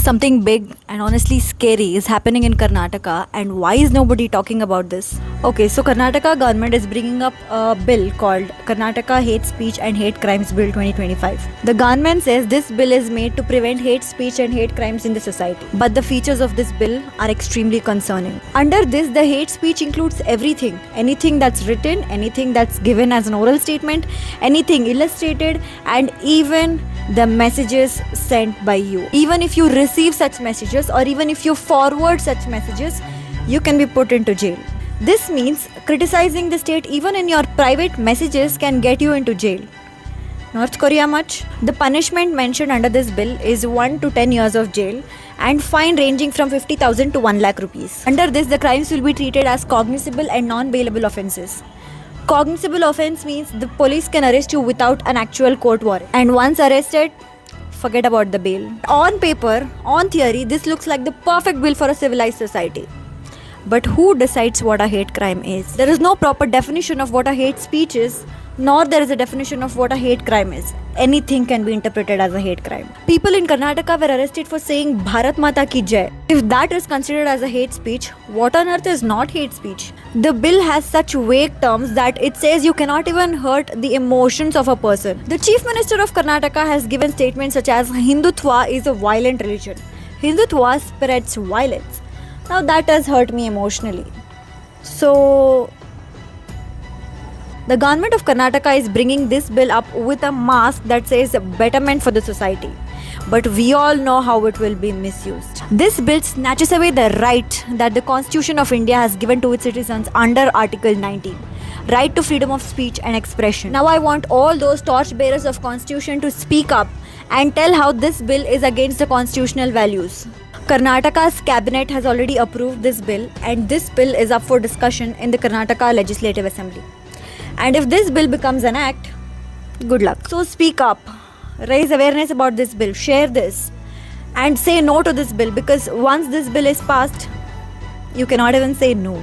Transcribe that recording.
Something big and honestly scary is happening in Karnataka, and why is nobody talking about this? Okay, so Karnataka government is bringing up a bill called Karnataka Hate Speech and Hate Crimes Bill 2025. The government says this bill is made to prevent hate speech and hate crimes in the society. But the features of this bill are extremely concerning. Under this, the hate speech includes everything. Anything that's written, anything that's given as an oral statement, anything illustrated, and even the messages sent by you. Even if you receive such messages or even if you forward such messages, you can be put into jail. This means criticizing the state even in your private messages can get you into jail. North Korea much? The punishment mentioned under this bill is 1 to 10 years of jail and fine ranging from 50,000 to 1 lakh rupees. Under this, the crimes will be treated as cognizable and non-bailable offences. Cognizable offense means the police can arrest you without an actual court warrant. And once arrested, forget about the bail. On paper, on theory, this looks like the perfect bill for a civilized society. But who decides what a hate crime is? There is no proper definition of what a hate speech is, nor there is a definition of what a hate crime is. Anything can be interpreted as a hate crime. People in Karnataka were arrested for saying Bharat Mata ki Jai. If that is considered as a hate speech, what on earth is not hate speech? The bill has such vague terms that it says you cannot even hurt the emotions of a person. The Chief Minister of Karnataka has given statements such as Hindutva is a violent religion. Hindutva spreads violence. Now that has hurt me emotionally. So the government of Karnataka is bringing this bill up with a mask that says betterment for the society. But we all know how it will be misused. This bill snatches away the right that the Constitution of India has given to its citizens under Article 19. Right to freedom of speech and expression. Now I want all those torchbearers of Constitution to speak up and tell how this bill is against the constitutional values. Karnataka's cabinet has already approved this bill, and this bill is up for discussion in the Karnataka Legislative Assembly. And if this bill becomes an act, good luck. So speak up, raise awareness about this bill, share this, and say no to this bill, because once this bill is passed, you cannot even say no.